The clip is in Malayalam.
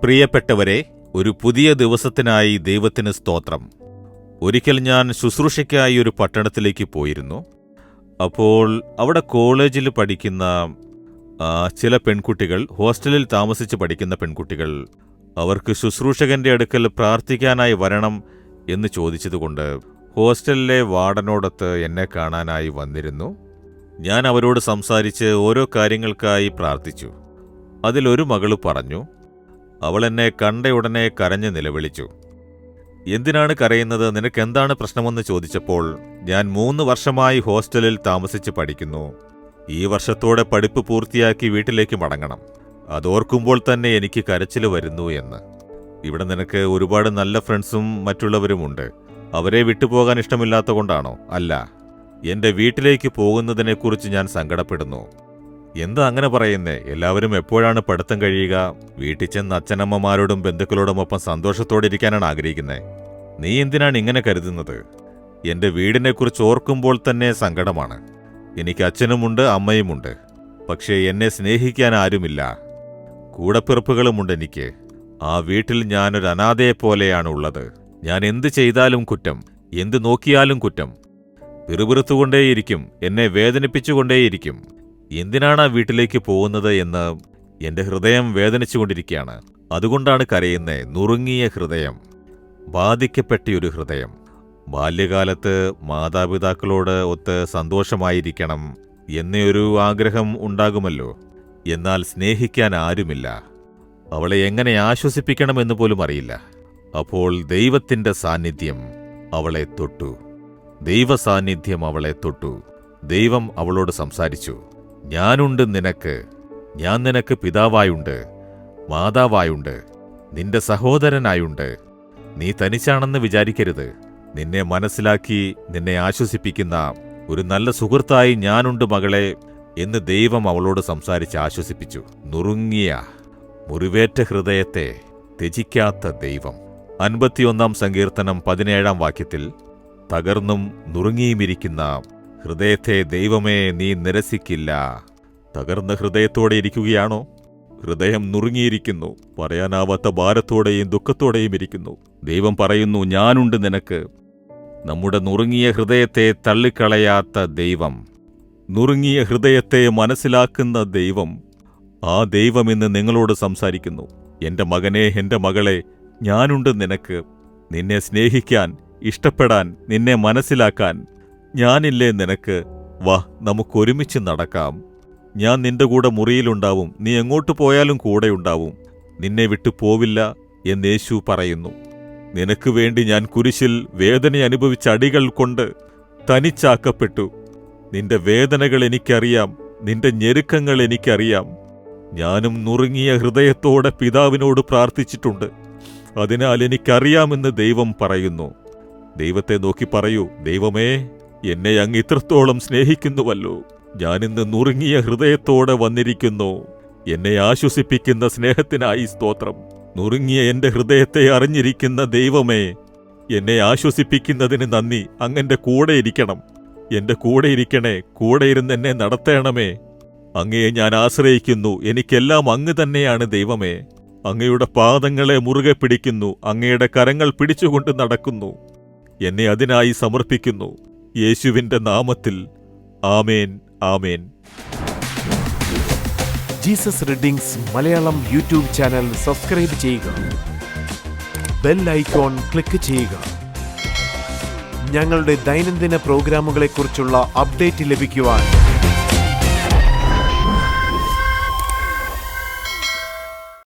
പ്രിയപ്പെട്ടവരെ, ഒരു പുതിയ ദിവസത്തിനായി ദൈവത്തിന് സ്തോത്രം. ഒരിക്കൽ ഞാൻ ശുശ്രൂഷയ്ക്കായി ഒരു പട്ടണത്തിലേക്ക് പോയിരുന്നു. അപ്പോൾ അവിടെ കോളേജിൽ പഠിക്കുന്ന ചില പെൺകുട്ടികൾ, ഹോസ്റ്റലിൽ താമസിച്ച് പഠിക്കുന്ന പെൺകുട്ടികൾ, അവർക്ക് ശുശ്രൂഷകന്റെ അടുക്കൽ പ്രാർത്ഥിക്കാനായി വരണം എന്ന് ചോദിച്ചതുകൊണ്ട് ഹോസ്റ്റലിലെ വാർഡനോടൊത്ത് എന്നെ കാണാനായി വന്നിരുന്നു. ഞാൻ അവരോട് സംസാരിച്ച് ഓരോ കാര്യങ്ങൾക്കായി പ്രാർത്ഥിച്ചു. അതിലൊരു മകള് പറഞ്ഞു, അവളെന്നെ കണ്ടയുടനെ കരഞ്ഞ് നിലവിളിച്ചു. എന്തിനാണ് കരയുന്നത്, നിനക്കെന്താണ് പ്രശ്നമെന്ന് ചോദിച്ചപ്പോൾ ഞാൻ 3 വർഷമായി ഹോസ്റ്റലിൽ താമസിച്ച് പഠിക്കുന്നു. ഈ വർഷത്തോടെ പഠിപ്പ് പൂർത്തിയാക്കി വീട്ടിലേക്ക് മടങ്ങണം. അതോർക്കുമ്പോൾ തന്നെ എനിക്ക് കരച്ചിൽ വരുന്നു എന്ന്. ഇവിടെ നിനക്ക് ഒരുപാട് നല്ല ഫ്രണ്ട്സും മറ്റുള്ളവരുമുണ്ട്. അവരെ വിട്ടുപോകാൻ ഇഷ്ടമില്ലാത്ത കൊണ്ടാണോ? അല്ല, എന്റെ വീട്ടിലേക്ക് പോകുന്നതിനെക്കുറിച്ച് ഞാൻ സങ്കടപ്പെടുന്നു. എന്താ അങ്ങനെ പറയുന്നേ? എല്ലാവരും എപ്പോഴാണ് പഠിത്തം കഴിയുക? വീട്ടിൽ ചെന്ന് അച്ഛനമ്മമാരോടും ബന്ധുക്കളോടുമൊപ്പം സന്തോഷത്തോടെ ഇരിക്കാനാണ് ആഗ്രഹിക്കുന്നത്. നീ എന്തിനാണ് ഇങ്ങനെ കരുതുന്നത്? എന്റെ വീടിനെക്കുറിച്ച് ഓർക്കുമ്പോൾ തന്നെ സങ്കടമാണ്. എനിക്ക് അച്ഛനുമുണ്ട്, അമ്മയുമുണ്ട്. പക്ഷേ എന്നെ സ്നേഹിക്കാൻ ആരുമില്ല. കൂടപ്പിറപ്പുകളുമുണ്ട് എനിക്ക്. ആ വീട്ടിൽ ഞാനൊരു അനാഥയെപ്പോലെയാണ് ഉള്ളത്. ഞാൻ എന്ത് ചെയ്താലും കുറ്റം, എന്ത് നോക്കിയാലും കുറ്റം. പിറുപിറുത്തുകൊണ്ടേയിരിക്കും, എന്നെ വേദനിപ്പിച്ചുകൊണ്ടേയിരിക്കും. എന്തിനാണ് ആ വീട്ടിലേക്ക് പോകുന്നത് എന്ന് എന്റെ ഹൃദയം വേദനിച്ചുകൊണ്ടിരിക്കുകയാണ്. അതുകൊണ്ടാണ് കരയുന്നേ. നുറുങ്ങിയ ഹൃദയം, ബാധിക്കപ്പെട്ടൊരു ഹൃദയം. ബാല്യകാലത്ത് മാതാപിതാക്കളോട് ഒത്ത് സന്തോഷമായിരിക്കണം എന്നൊരു ആഗ്രഹം ഉണ്ടാകുമല്ലോ. എന്നാൽ സ്നേഹിക്കാൻ ആരുമില്ല. അവളെ എങ്ങനെ ആശ്വസിപ്പിക്കണമെന്ന് പോലും അറിയില്ല. അപ്പോൾ ദൈവത്തിന്റെ സാന്നിധ്യം അവളെ തൊട്ടു. ദൈവസാന്നിധ്യം അവളെ തൊട്ടു. ദൈവം അവളോട് സംസാരിച്ചു. ഞാനുണ്ട് നിനക്ക്. ഞാൻ നിനക്ക് പിതാവായുണ്ട്, മാതാവായുണ്ട്, നിന്റെ സഹോദരനായുണ്ട്. നീ തനിച്ചാണെന്ന് വിചാരിക്കരുത്. നിന്നെ മനസ്സിലാക്കി നിന്നെ ആശ്വസിപ്പിക്കുന്ന ഒരു നല്ല സുഹൃത്തായി ഞാനുണ്ട് മകളെ എന്ന് ദൈവം അവളോട് സംസാരിച്ച് ആശ്വസിപ്പിച്ചു. നുറുങ്ങിയ മുറിവേറ്റ ഹൃദയത്തെ ത്യജിക്കാത്ത ദൈവം. 51 സങ്കീർത്തനം 17 വാക്യത്തിൽ, തകർന്നും നുറുങ്ങിയുമിരിക്കുന്ന ഹൃദയത്തെ ദൈവമേ നീ നിരസിക്കില്ല. തകർന്ന ഹൃദയത്തോടെ ഇരിക്കുകയാണോ? ഹൃദയം നുറുങ്ങിയിരിക്കുന്നു, പറയാനാവാത്ത ഭാരത്തോടെയും ദുഃഖത്തോടെയും ഇരിക്കുന്നു. ദൈവം പറയുന്നു, ഞാനുണ്ട് നിനക്ക്. നമ്മുടെ നുറുങ്ങിയ ഹൃദയത്തെ തള്ളിക്കളയാത്ത ദൈവം, നുറുങ്ങിയ ഹൃദയത്തെ മനസ്സിലാക്കുന്ന ദൈവം, ആ ദൈവം ഇന്ന് നിങ്ങളോട് സംസാരിക്കുന്നു. എന്റെ മകനെ, എന്റെ മകളെ, ഞാനുണ്ട് നിനക്ക്. നിന്നെ സ്നേഹിക്കാൻ, ഇഷ്ടപ്പെടാൻ, നിന്നെ മനസ്സിലാക്കാൻ ഞാനില്ലേ നിനക്ക്? വാ, നമുക്കൊരുമിച്ച് നടക്കാം. ഞാൻ നിന്റെ കൂടെ മുറിയിലുണ്ടാവും. നീ എങ്ങോട്ട് പോയാലും കൂടെയുണ്ടാവും. നിന്നെ വിട്ടു പോവില്ല എന്ന് യേശു പറയുന്നു. നിനക്ക് വേണ്ടി ഞാൻ കുരിശിൽ വേദന അനുഭവിച്ച അടികൾ കൊണ്ട് തനിച്ചാക്കപ്പെട്ടു. നിന്റെ വേദനകൾ എനിക്കറിയാം, നിന്റെ ഞെരുക്കങ്ങൾ എനിക്കറിയാം. ഞാനും നുറുങ്ങിയ ഹൃദയത്തോടെ പിതാവിനോട് പ്രാർത്ഥിച്ചിട്ടുണ്ട്. അതിനാൽ എനിക്കറിയാമെന്ന് ദൈവം പറയുന്നു. ദൈവത്തെ നോക്കി പറയൂ, ദൈവമേ, എന്നെ അങ്ങ് ഇത്രത്തോളം സ്നേഹിക്കുന്നുവല്ലോ. ഞാനിന്ന് നുറുങ്ങിയ ഹൃദയത്തോടെ വന്നിരിക്കുന്നു. എന്നെ ആശ്വസിപ്പിക്കുന്ന സ്നേഹത്തിനായി സ്തോത്രം. നുറുങ്ങിയ എന്റെ ഹൃദയത്തെ അറിഞ്ഞിരിക്കുന്ന ദൈവമേ, എന്നെ ആശ്വസിപ്പിക്കുന്നതിന് നന്ദി. അങ്ങെന്റെ കൂടെ ഇരിക്കണം, എന്റെ കൂടെ ഇരിക്കണേ. കൂടെ ഇരുന്ന് എന്നെ നടത്തണമേ. അങ്ങയെ ഞാൻ ആശ്രയിക്കുന്നു. എനിക്കെല്ലാം അങ്ങ് തന്നെയാണ് ദൈവമേ. അങ്ങയുടെ പാദങ്ങളെ മുറുകെ പിടിക്കുന്നു. അങ്ങയുടെ കരങ്ങൾ പിടിച്ചുകൊണ്ട് നടക്കുന്നു. എന്നെ അതിനായി സമർപ്പിക്കുന്നു. യേശുവിന്റെ നാമത്തിൽ ആമേൻ, ആമേൻ. Jesus readings Malayalam YouTube channel subscribe ചെയ്യുക. ബെൽ ഐക്കോൺ ക്ലിക്ക് ചെയ്യുക. ഞങ്ങളുടെ ദൈനംദിന പ്രോഗ്രാമുകളെക്കുറിച്ചുള്ള അപ്ഡേറ്റ് ലഭിക്കുവാൻ